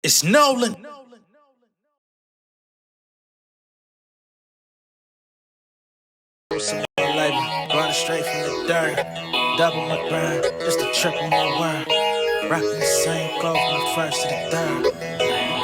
It's Nolan. Brought it straight from the dirt. Double my grind, just a triple my word. Rockin' the same clothes from the first to the third.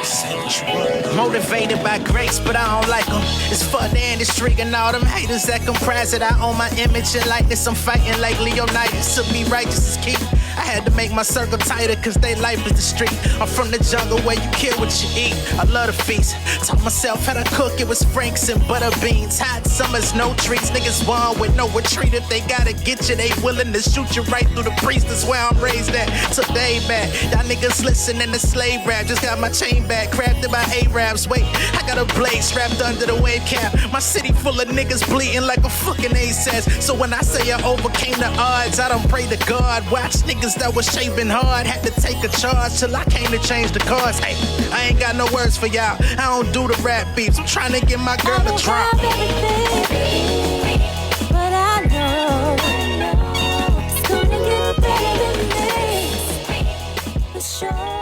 Say what you want. Motivated by grace, but I don't like them. It's for the industry and all them haters that comprise it. I own my image and likeness. I'm fighting like Leonidas. To be righteous is key. I had to make my circle tighter, cause they life is the street. I'm from the jungle where you kill what you eat. I love the feast. Taught myself how to cook, it was Franks and butter beans. Hot summers, no treats. Niggas won with no retreat. If they gotta get you, they willing to shoot you right through the priest. That's where I'm raised at. Took the A back. Y'all niggas listening to slave rap. Just got my chain back, crafted by Arabs. Wait, I got a blade strapped under the wave cap. My city full of niggas bleeding like a fucking ASAS. So when I say I overcame the odds, I don't pray to God. Watch niggas that was shaving hard, had to take a charge till I came to change the cards. Hey, I ain't got no words for y'all. I don't do the rap beats. I'm trying to get my girl to drop. But I know it's gonna get better than this, for sure.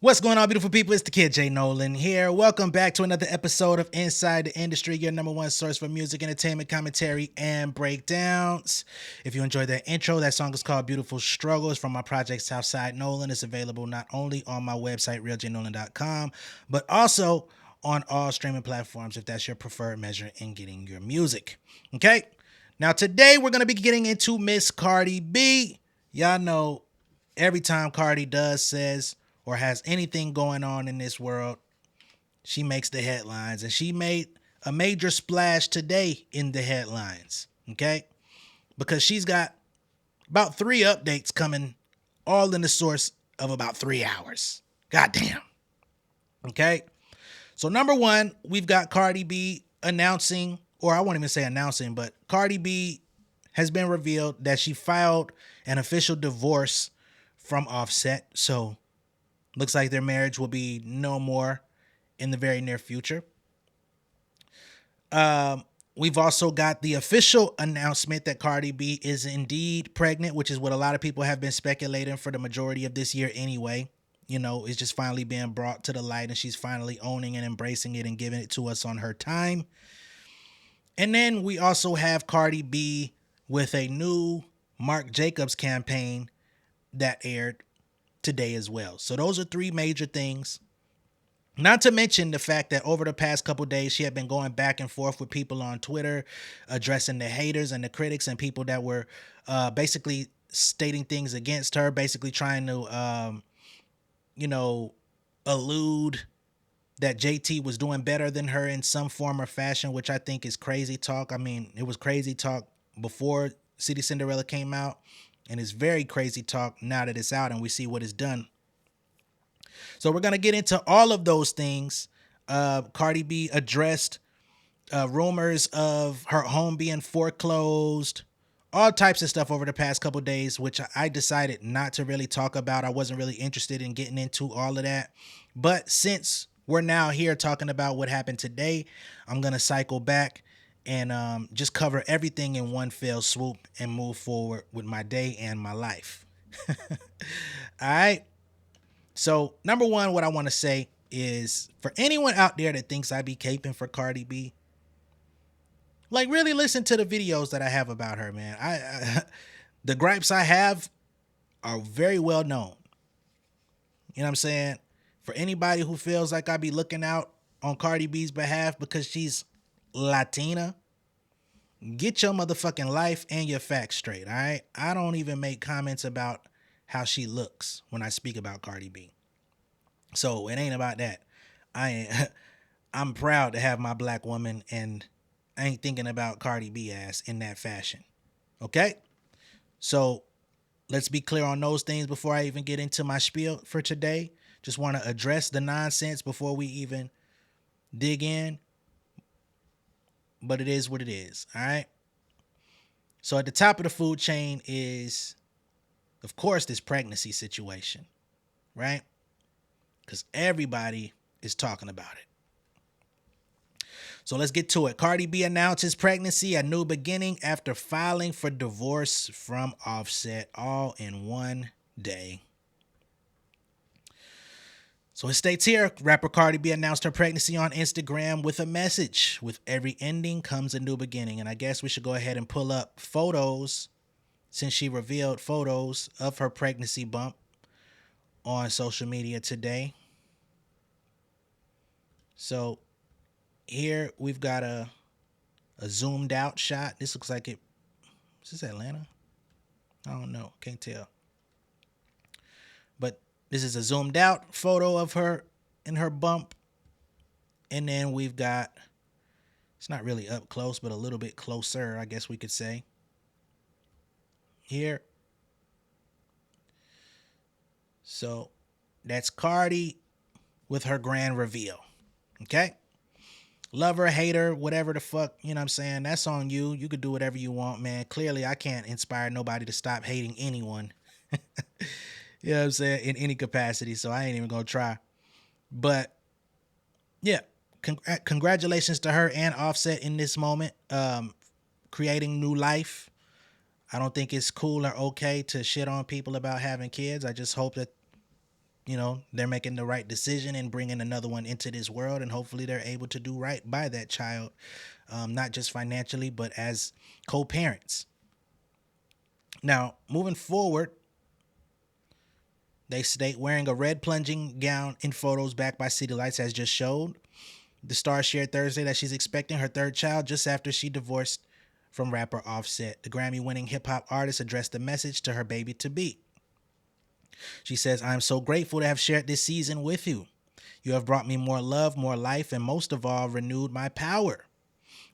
What's going on, beautiful people? It's the kid J Nolan here. Welcome back to another episode of Inside the Industry, your number one source for music, entertainment, commentary, and breakdowns. If you enjoyed that intro, that song is called Beautiful Struggles from my project Southside Nolan. It's available not only on my website, realjnolan.com, but also on all streaming platforms if that's your preferred measure in getting your music. Okay? Now, today we're going to be getting into Miss Cardi B. Y'all know every time Cardi says, or has anything going on in this world, she makes the headlines. And she made a major splash today in the headlines, okay? Because she's got about 3 updates coming, all in the source of about 3 hours. Goddamn. Okay? So number one, we've got Cardi B announcing, or I won't even say announcing, but Cardi B has been revealed that she filed an official divorce from Offset. So looks like their marriage will be no more in the very near future. We've also got the official announcement that Cardi B is indeed pregnant, which is what a lot of people have been speculating for the majority of this year anyway. You know, it's just finally being brought to the light, and she's finally owning and embracing it and giving it to us on her time. And then we also have Cardi B with a new Marc Jacobs campaign that aired today as well. So those are 3 major things. Not to mention the fact that over the past couple days, she had been going back and forth with people on Twitter, addressing the haters and the critics and people that were basically stating things against her, basically trying to, allude that JT was doing better than her in some form or fashion, which I think is crazy talk. I mean, it was crazy talk before City Cinderella came out, and it's very crazy talk now that it's out and we see what it's done. So we're going to get into all of those things. Cardi B addressed rumors of her home being foreclosed, all types of stuff over the past couple of days, which I decided not to really talk about. I wasn't really interested in getting into all of that. But since we're now here talking about what happened today, I'm going to cycle back and just cover everything in one fell swoop and move forward with my day and my life. All right. So number one, what I want to say is, for anyone out there that thinks I be caping for Cardi B, like, really listen to the videos that I have about her, man. I the gripes I have are very well known. You know what I'm saying? For anybody who feels like I be looking out on Cardi B's behalf because she's Latina, get your motherfucking life and your facts straight, all right? I don't even make comments about how she looks when I speak about Cardi B. So it ain't about that. I'm proud to have my black woman, and I ain't thinking about Cardi B ass in that fashion. Okay? So let's be clear on those things before I even get into my spiel for today. Just want to address the nonsense before we even dig in. But it is what it is, all right? So at the top of the food chain is, of course, this pregnancy situation, right? Because everybody is talking about it. So let's get to it. Cardi B announces pregnancy, a new beginning after filing for divorce from Offset, all in one day. So it states here, rapper Cardi B announced her pregnancy on Instagram with a message. With every ending comes a new beginning. And I guess we should go ahead and pull up photos since she revealed photos of her pregnancy bump on social media today. So here we've got a zoomed out shot. This looks like it. Is this Atlanta? I don't know. Can't tell. But this is a zoomed out photo of her in her bump. And then we've got, it's not really up close, but a little bit closer, I guess we could say. Here. So that's Cardi with her grand reveal. Okay? Lover, hater, whatever the fuck, you know what I'm saying? That's on you. You could do whatever you want, man. Clearly, I can't inspire nobody to stop hating anyone. You know what I'm saying? In any capacity. So I ain't even gonna try. But yeah, congratulations to her and Offset in this moment. Creating new life. I don't think it's cool or okay to shit on people about having kids. I just hope that, you know, they're making the right decision and bringing another one into this world, and hopefully they're able to do right by that child, not just financially, but as co-parents. Now, moving forward, they state wearing a red plunging gown in photos backed by City Lights has just showed. The star shared Thursday that she's expecting her third child just after she divorced from rapper Offset. The Grammy-winning hip-hop artist addressed the message to her baby-to-be. She says, "I am so grateful to have shared this season with you. You have brought me more love, more life, and most of all, renewed my power.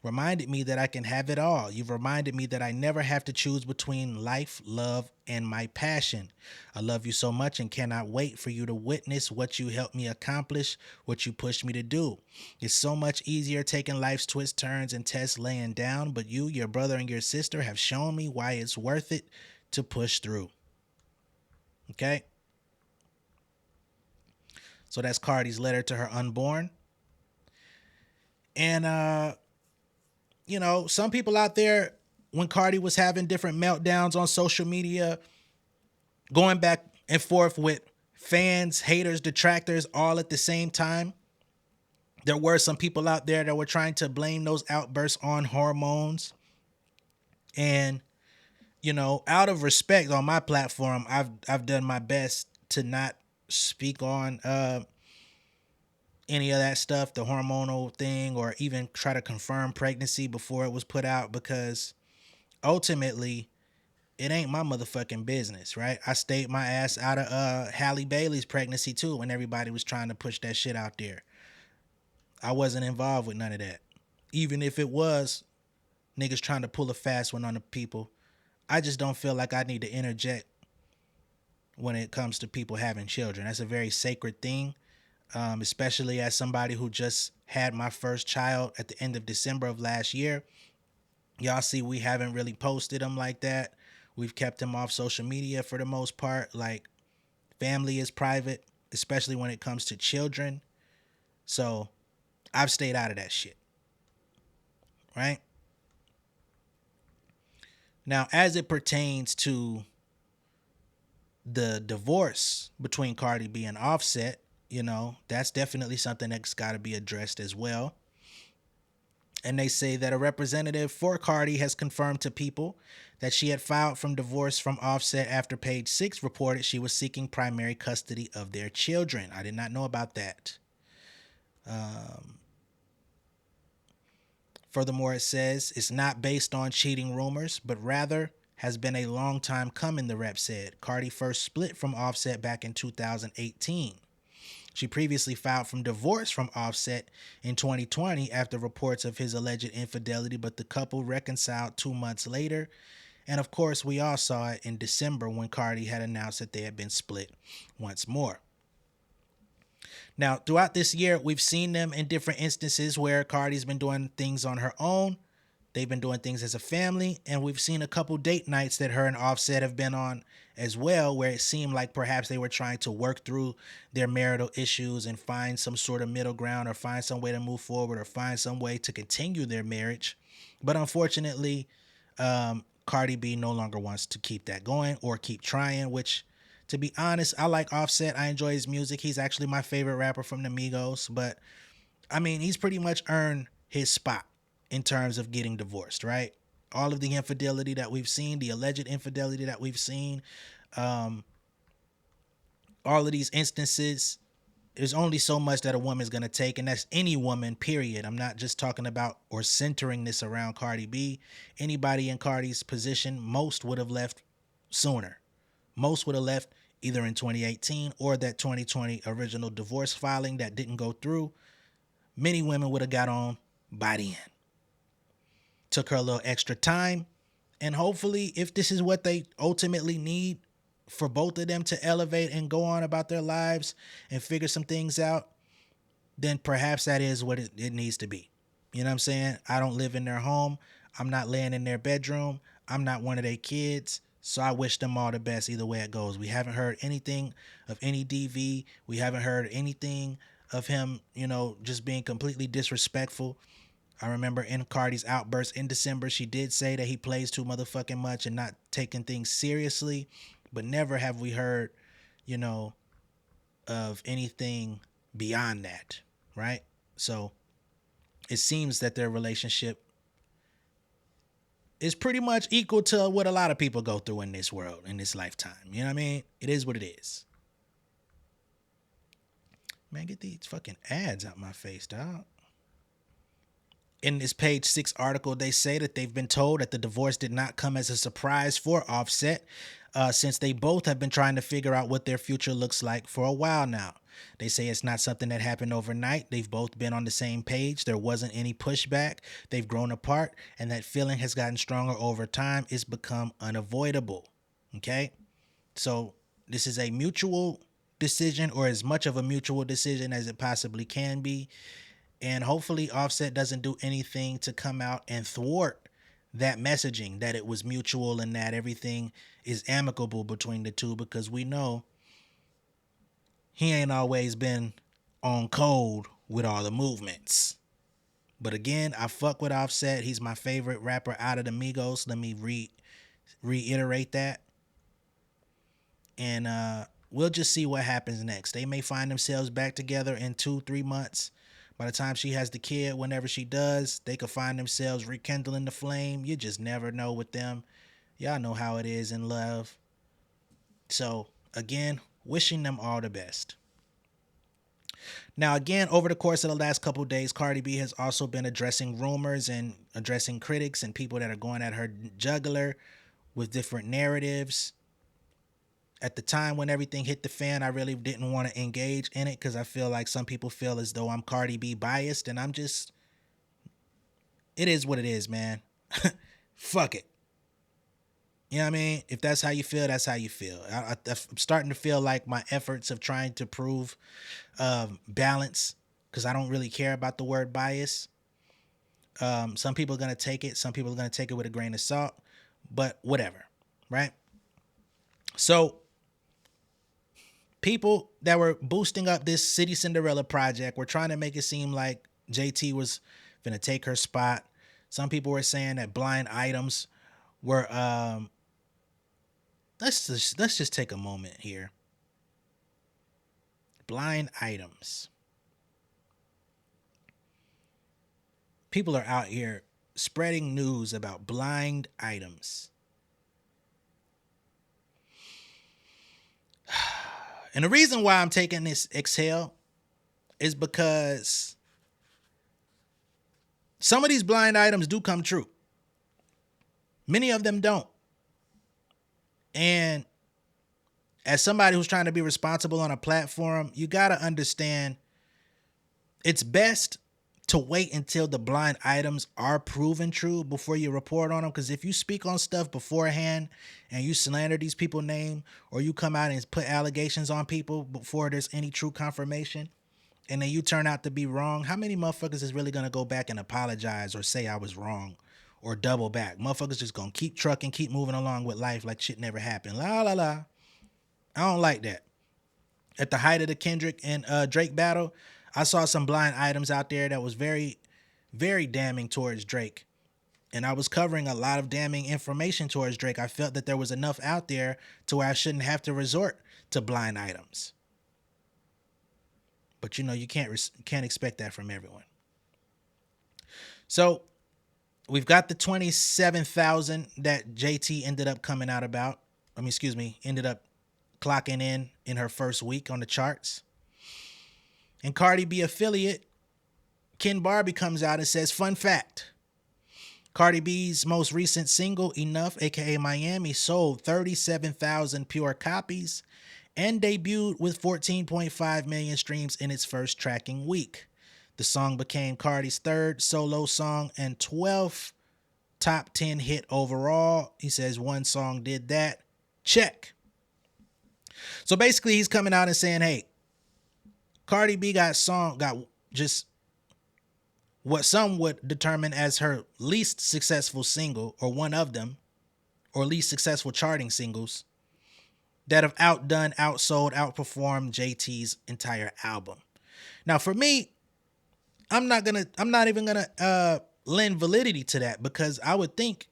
Reminded me that I can have it all. You've reminded me that I never have to choose between life, love, and my passion. I love you so much and cannot wait for you to witness what you helped me accomplish, what you pushed me to do. It's so much easier taking life's twists, turns, and tests laying down, but you, your brother, and your sister have shown me why it's worth it to push through." Okay? So that's Cardi's letter to her unborn. And you know, some people out there, when Cardi was having different meltdowns on social media, going back and forth with fans, haters, detractors, all at the same time, there were some people out there that were trying to blame those outbursts on hormones. And, you know, out of respect on my platform, I've done my best to not speak on any of that stuff, the hormonal thing, or even try to confirm pregnancy before it was put out, because ultimately it ain't my motherfucking business, right? I stayed my ass out of Halle Bailey's pregnancy too when everybody was trying to push that shit out there. I wasn't involved with none of that. Even if it was niggas trying to pull a fast one on the people, I just don't feel like I need to interject when it comes to people having children. That's a very sacred thing, especially as somebody who just had my first child at the end of December of last year. Y'all see, we haven't really posted them like that. We've kept them off social media for the most part. Like, family is private, especially when it comes to children. So I've stayed out of that shit, right? Now, as it pertains to the divorce between Cardi B and Offset, you know, that's definitely something that's got to be addressed as well. And they say that a representative for Cardi has confirmed to People that she had filed for divorce from Offset after Page Six reported she was seeking primary custody of their children. I did not know about that. Furthermore, it says it's not based on cheating rumors, but rather has been a long time coming, the rep said. Cardi first split from Offset back in 2018. She previously filed for divorce from Offset in 2020 after reports of his alleged infidelity, but the couple reconciled 2 months later. And of course, we all saw it in December when Cardi had announced that they had been split once more. Now, throughout this year, we've seen them in different instances where Cardi's been doing things on her own. They've been doing things as a family, and we've seen a couple date nights that her and Offset have been on as well, where it seemed like perhaps they were trying to work through their marital issues and find some sort of middle ground, or find some way to move forward, or find some way to continue their marriage. But unfortunately, Cardi B no longer wants to keep that going or keep trying, which To be honest, I like Offset. I enjoy his music. He's actually my favorite rapper from the Migos. But I mean, he's pretty much earned his spot in terms of getting divorced, right? All of the infidelity that we've seen, the alleged infidelity that we've seen, um, all of these instances, there's only so much that a woman's going to take, and that's any woman, period. I'm not just talking about or centering this around Cardi B. Anybody in Cardi's position, most would have left sooner. Most would have left either in 2018 or that 2020 original divorce filing that didn't go through. Many women would have got on by the end. Took her a little extra time, and hopefully, if this is what they ultimately need for both of them to elevate and go on about their lives and figure some things out, then perhaps that is what it needs to be. You know what I'm saying? I don't live in their home. I'm not laying in their bedroom. I'm not one of their kids. So I wish them all the best either way it goes. We haven't heard anything of any DV. We haven't heard anything of him, just being completely disrespectful. I remember in Cardi's outburst in December, she did say that he plays too motherfucking much and not taking things seriously. But never have we heard, of anything beyond that, right? So it seems that their relationship is pretty much equal to what a lot of people go through in this world, in this lifetime. You know what I mean? It is what it is. Man, get these fucking ads out my face, dog. In this page 6 article, they say that they've been told that the divorce did not come as a surprise for Offset, since they both have been trying to figure out what their future looks like for a while now. They say it's not something that happened overnight. They've both been on the same page. There wasn't any pushback. They've grown apart, and that feeling has gotten stronger over time. It's become unavoidable. Okay? So this is a mutual decision, or as much of a mutual decision as it possibly can be. And hopefully Offset doesn't do anything to come out and thwart that messaging, that it was mutual and that everything is amicable between the two, because we know he ain't always been on code with all the movements. But again, I fuck with Offset. He's my favorite rapper out of the Migos. Let me reiterate that. And we'll just see what happens next. They may find themselves back together in 2-3 months. By the time she has the kid, whenever she does, they could find themselves rekindling the flame. You just never know with them. Y'all know how it is in love. So, again, wishing them all the best. Now, again, over the course of the last couple of days, Cardi B has also been addressing rumors and addressing critics and people that are going at her jugular with different narratives. At the time when everything hit the fan, I really didn't want to engage in it because I feel like some people feel as though I'm Cardi B biased, and I'm just, it is what it is, man. Fuck it. You know what I mean? If that's how you feel, that's how you feel. I'm starting to feel like my efforts of trying to prove balance, because I don't really care about the word bias. Some people are going to take it. Some people are going to take it with a grain of salt, but whatever, right? So people that were boosting up this City Cinderella project were trying to make it seem like JT was going to take her spot. Some people were saying that blind items were, let's just take a moment here. Blind items. People are out here spreading news about blind items. And the reason why I'm taking this exhale is because some of these blind items do come true. Many of them don't. And as somebody who's trying to be responsible on a platform, you got to understand it's best to wait until the blind items are proven true before you report on them. Because if you speak on stuff beforehand and you slander these people's name, or you come out and put allegations on people before there's any true confirmation, and then you turn out to be wrong, how many motherfuckers is really going to go back and apologize or say I was wrong or double back? Motherfuckers just going to keep trucking, keep moving along with life like shit never happened. La, la, la. I don't like that. At the height of the Kendrick and Drake battle, I saw some blind items out there that was very, very damning towards Drake. and I was covering a lot of damning information towards Drake. I felt that there was enough out there to where I shouldn't have to resort to blind items. But you know, you can't expect that from everyone. So we've got the 27,000 that JT ended up coming out about. Ended up clocking in her first week on the charts. And Cardi B affiliate Ken Barbie comes out and says, fun fact, Cardi B's most recent single, Enough, aka Miami, sold 37,000 pure copies and debuted with 14.5 million streams in its first tracking week. The song became Cardi's third solo song and 12th top 10 hit overall. He says one song did that. Check. So basically he's coming out and saying, hey, Cardi B got just what some would determine as her least successful single, or one of them, or least successful charting singles that have outdone, outsold, outperformed JT's entire album. Now for me, I'm not even gonna lend validity to that, because I would think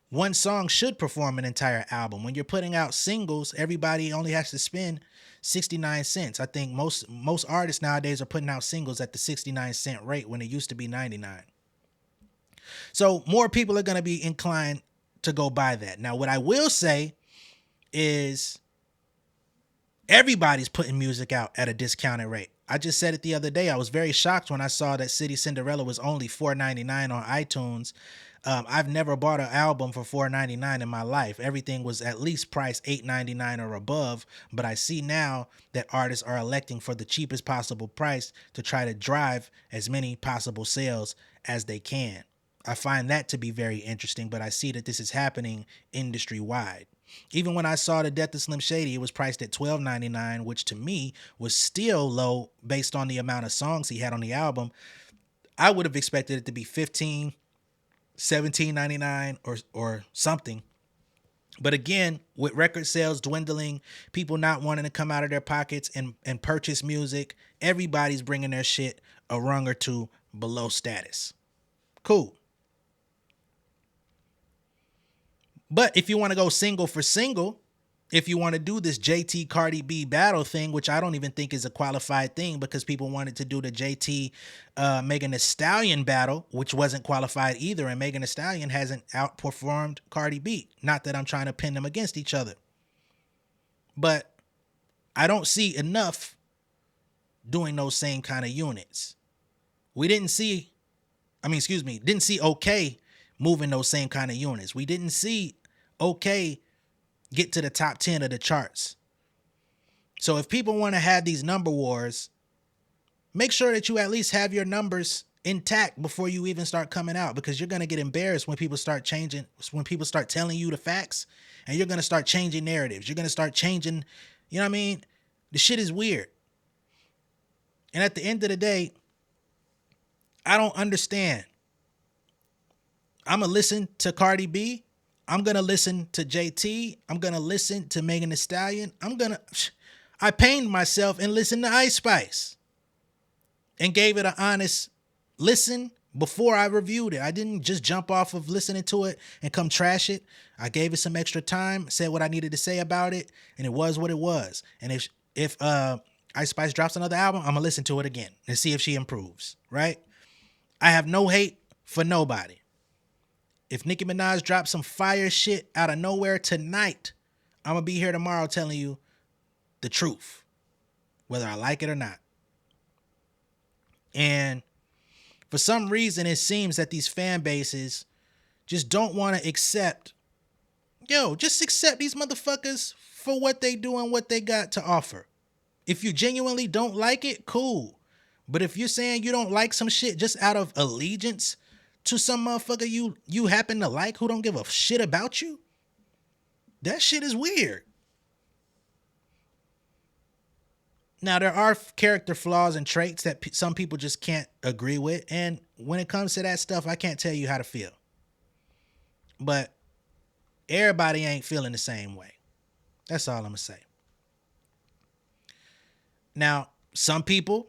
one song should perform an entire album. When you're putting out singles, everybody only has to spend 69 cents. I think most artists nowadays are putting out singles at the 69-cent rate when it used to be 99. So more people are going to be inclined to go buy that. Now, what I will say is everybody's putting music out at a discounted rate. I just said it the other day. I was very shocked when I saw that City Cinderella was only $4.99 on iTunes. I've never bought an album for $4.99 in my life. Everything was at least priced $8.99 or above. But I see now that artists are electing for the cheapest possible price to try to drive as many possible sales as they can. I find that to be very interesting, but I see that this is happening industry wide. Even when I saw The Death of Slim Shady, it was priced at $12.99, which to me was still low based on the amount of songs he had on the album. I would have expected it to be $15, $17.99 or something. But again, with record sales dwindling, people not wanting to come out of their pockets and purchase music, everybody's bringing their shit a rung or two below status. Cool. But if you want to go single for single, if you want to do this JT Cardi B battle thing, which I don't even think is a qualified thing, because people wanted to do the JT Megan Thee Stallion battle, which wasn't qualified either, and Megan Thee Stallion hasn't outperformed Cardi B. Not that I'm trying to pin them against each other, but I don't see enough doing those same kind of units. Didn't see OK moving those same kind of units. We didn't see OK get to the top 10 of the charts. So if people want to have these number wars, make sure that you at least have your numbers intact before you even start coming out, because you're going to get embarrassed when people start telling you the facts, and you're going to start changing narratives. You're going to start changing, you know what I mean? The shit is weird. And at the end of the day, I don't understand. I'm going to listen to Cardi B. I'm going to listen to JT. I'm going to listen to Megan Thee Stallion. I pained myself and listened to Ice Spice and gave it an honest listen before I reviewed it. I didn't just jump off of listening to it and come trash it. I gave it some extra time, said what I needed to say about it, and it was what it was. And if Ice Spice drops another album, I'm going to listen to it again and see if she improves, right? I have no hate for nobody. If Nicki Minaj drops some fire shit out of nowhere tonight, I'm going to be here tomorrow telling you the truth, whether I like it or not. And for some reason, it seems that these fan bases just don't want to accept, just accept these motherfuckers for what they do and what they got to offer. If you genuinely don't like it, cool. But if you're saying you don't like some shit just out of allegiance to some motherfucker you happen to like who don't give a shit about you, that shit is weird. Now, there are character flaws and traits that some people just can't agree with. And when it comes to that stuff, I can't tell you how to feel. But everybody ain't feeling the same way. That's all I'm going to say. Now, some people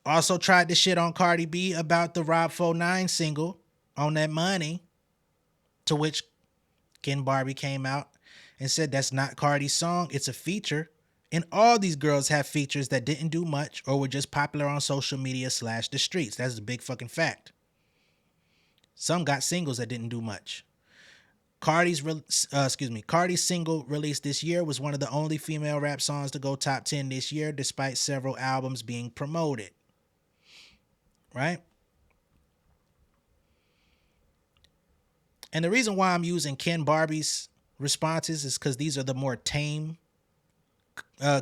also tried to shit on Cardi B about the Rob 49 single on that money. To which Ken Barbie came out and said that's not Cardi's song, it's a feature. And all these girls have features that didn't do much or were just popular on social media / the streets. That's a big fucking fact. Some got singles that didn't do much. Cardi's single released this year was one of the only female rap songs to go top 10 this year, despite several albums being promoted. Right? And the reason why I'm using Ken Barbie's responses is because these are the more tame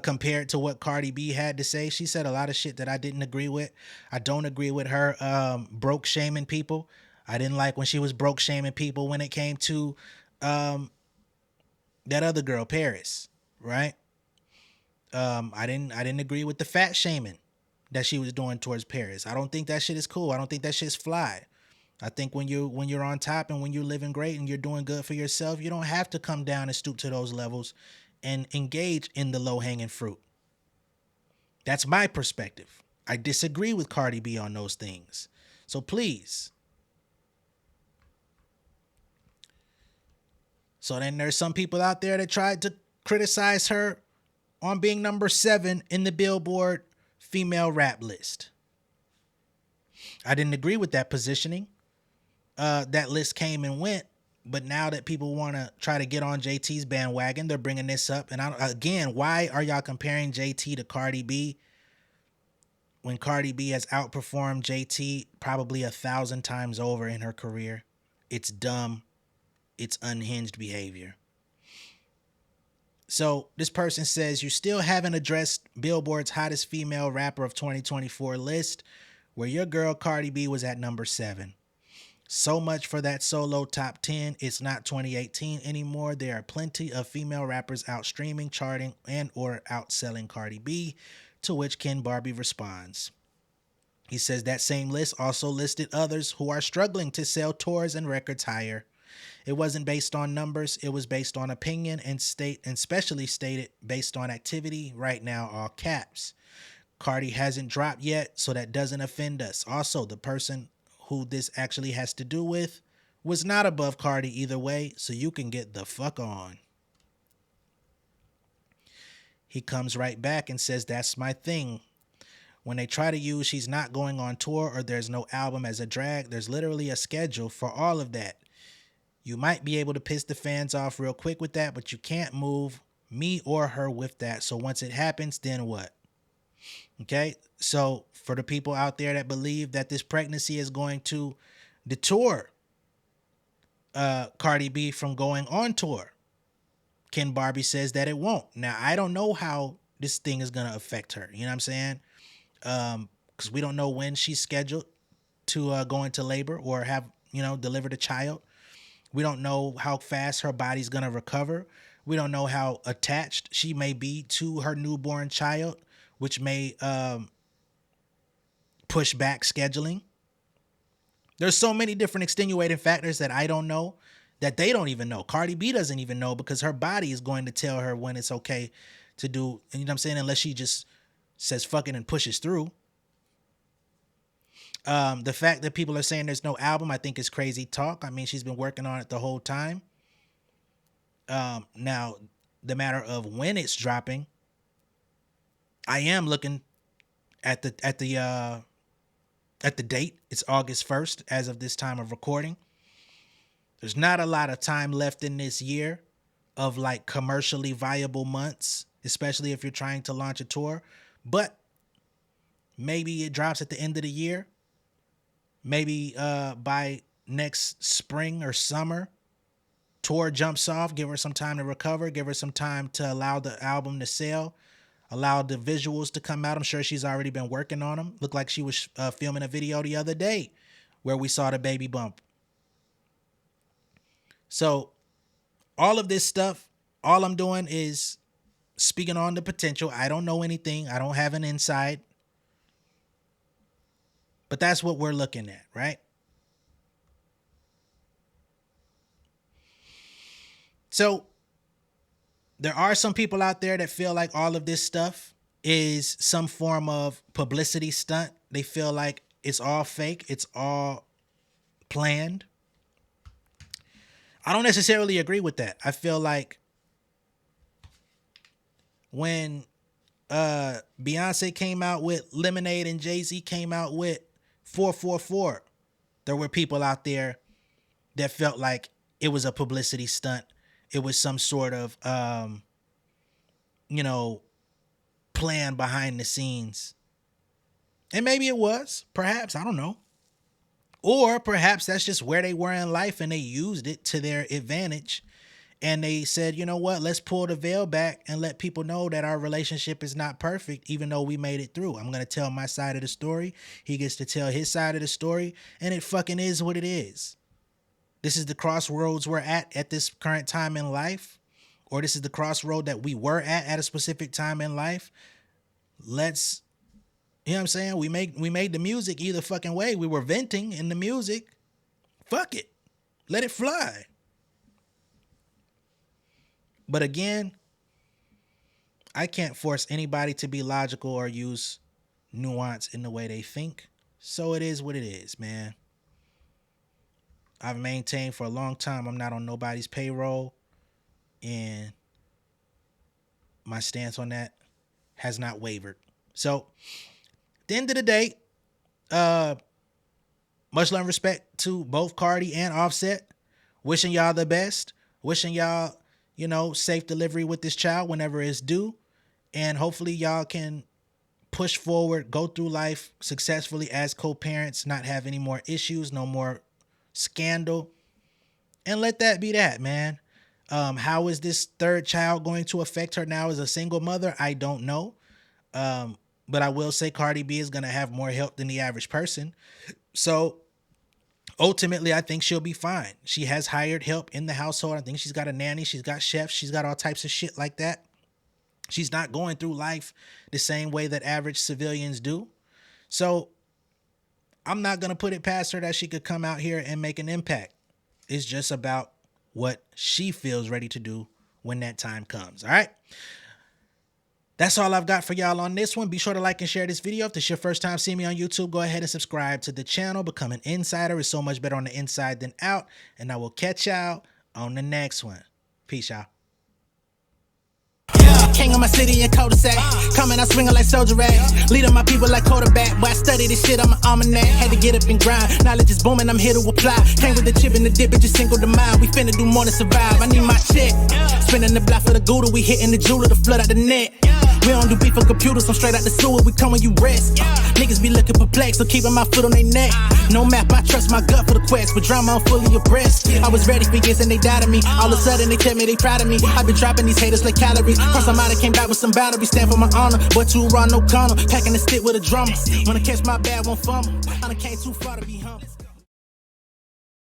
compared to what Cardi B had to say. She said a lot of shit that I didn't agree with. I don't agree with her broke shaming people. I didn't like when she was broke shaming people when it came to that other girl, Paris, right? I didn't agree with the fat shaming that she was doing towards Paris. I don't think that shit is cool. I don't think that shit's fly. I think when you're on top and when you're living great and you're doing good for yourself, you don't have to come down and stoop to those levels and engage in the low-hanging fruit. That's my perspective. I disagree with Cardi B on those things. So please. So then there's some people out there that tried to criticize her on being number 7 in the Billboard female rap list. I didn't agree with that positioning. That list came and went, but now that people want to try to get on JT's bandwagon, they're bringing this up. And again, why are y'all comparing JT to Cardi B when Cardi B has outperformed JT probably 1,000 times over in her career? It's dumb. It's unhinged behavior. So this person says, you still haven't addressed Billboard's hottest female rapper of 2024 list, where your girl Cardi B was at number 7. So much for that solo top 10. It's not 2018 anymore. There are plenty of female rappers out streaming, charting, and or outselling Cardi B, to which Ken Barbie responds. He says that same list also listed others who are struggling to sell tours and records higher. It wasn't based on numbers. It was based on opinion and specially stated based on activity. Right now, all caps. Cardi hasn't dropped yet, so that doesn't offend us. Also, the person who this actually has to do with was not above Cardi either way, so you can get the fuck on. He comes right back and says, that's my thing. When they try to use she's not going on tour or there's no album as a drag, there's literally a schedule for all of that. You might be able to piss the fans off real quick with that, but you can't move me or her with that. So once it happens, then what? Okay, so for the people out there that believe that this pregnancy is going to detour Cardi B from going on tour, Ken Barbie says that it won't. Now, I don't know how this thing is going to affect her. You know what I'm saying? Because we don't know when she's scheduled to go into labor or have, delivered a child. We don't know how fast her body's going to recover. We don't know how attached she may be to her newborn child, which may push back scheduling. There's so many different extenuating factors that I don't know, that they don't even know. Cardi B doesn't even know because her body is going to tell her when it's okay to do, you know what I'm saying, unless she just says fuck it and pushes through. The fact that people are saying there's no album, I think is crazy talk. I mean, she's been working on it the whole time. Now, the matter of when it's dropping, I am looking at the date. It's August 1st as of this time of recording. There's not a lot of time left in this year of like commercially viable months, especially if you're trying to launch a tour. But maybe it drops at the end of the year. Maybe by next spring or summer, tour jumps off. Give her some time to recover. Give her some time to allow the album to sell. Allow the visuals to come out. I'm sure she's already been working on them. Looked like she was filming a video the other day where we saw the baby bump. So all of this stuff, all I'm doing is speaking on the potential. I don't know anything. I don't have an insight. But that's what we're looking at, right? So there are some people out there that feel like all of this stuff is some form of publicity stunt. They feel like it's all fake. It's all planned. I don't necessarily agree with that. I feel like when Beyonce came out with Lemonade and Jay-Z came out with 444, there were people out there that felt like it was a publicity stunt. It was some sort of, plan behind the scenes. And maybe it was, perhaps, I don't know. Or perhaps that's just where they were in life and they used it to their advantage. And they said, you know what, let's pull the veil back and let people know that our relationship is not perfect, even though we made it through. I'm going to tell my side of the story. He gets to tell his side of the story. And it fucking is what it is. This is the crossroads we're at this current time in life. Or this is the crossroad that we were at a specific time in life. Let's, you know what I'm saying? We made the music either fucking way. We were venting in the music. Fuck it. Let it fly. But again, I can't force anybody to be logical or use nuance in the way they think. So it is what it is, man. I've maintained for a long time I'm not on nobody's payroll. And my stance on that has not wavered. So at the end of the day, much love and respect to both Cardi and Offset. Wishing y'all the best. Wishing y'all, safe delivery with this child whenever it's due. And hopefully y'all can push forward, go through life successfully as co-parents, not have any more issues, no more scandal. And let that be that, man. How is this third child going to affect her now as a single mother? I don't know. But I will say Cardi B is going to have more help than the average person. So ultimately, I think she'll be fine. She has hired help in the household. I think she's got a nanny. She's got chefs. She's got all types of shit like that. She's not going through life the same way that average civilians do. So I'm not going to put it past her that she could come out here and make an impact. It's just about what she feels ready to do when that time comes. All right. That's all I've got for y'all on this one. Be sure to like and share this video. If this is your first time seeing me on YouTube, go ahead and subscribe to the channel. Become an insider. It's so much better on the inside than out. And I will catch y'all on the next one. Peace, y'all. King of my city and cul-de-sac. Coming out swinging like soldier rags. Leading my people like quarterback. Boy, I study this shit, I'm an almanac. Had to get up and grind. Knowledge is booming, I'm here to apply. Came with the chip and the dip, it just single the mind. We finna do more than survive. I need my check. Spinning the block for the Gouda. We hitting the jeweler to flood out the net. We don't do beef on computers, I'm straight out the sewer. We come when you rest. Niggas be looking perplexed, so keeping my foot on their neck. No map, I trust my gut for the quest. But drama, I'm fully abreast. I was ready for years and they doubted me. All of a sudden they tell me they proud of me. I've been dropping these haters like calories. Cross them out, I came back with some boundaries. Stand for my honor, but too raw, no corner. Packing the stick with a drummer. Wanna catch my bad, won't fumble. I done came too far to be humble.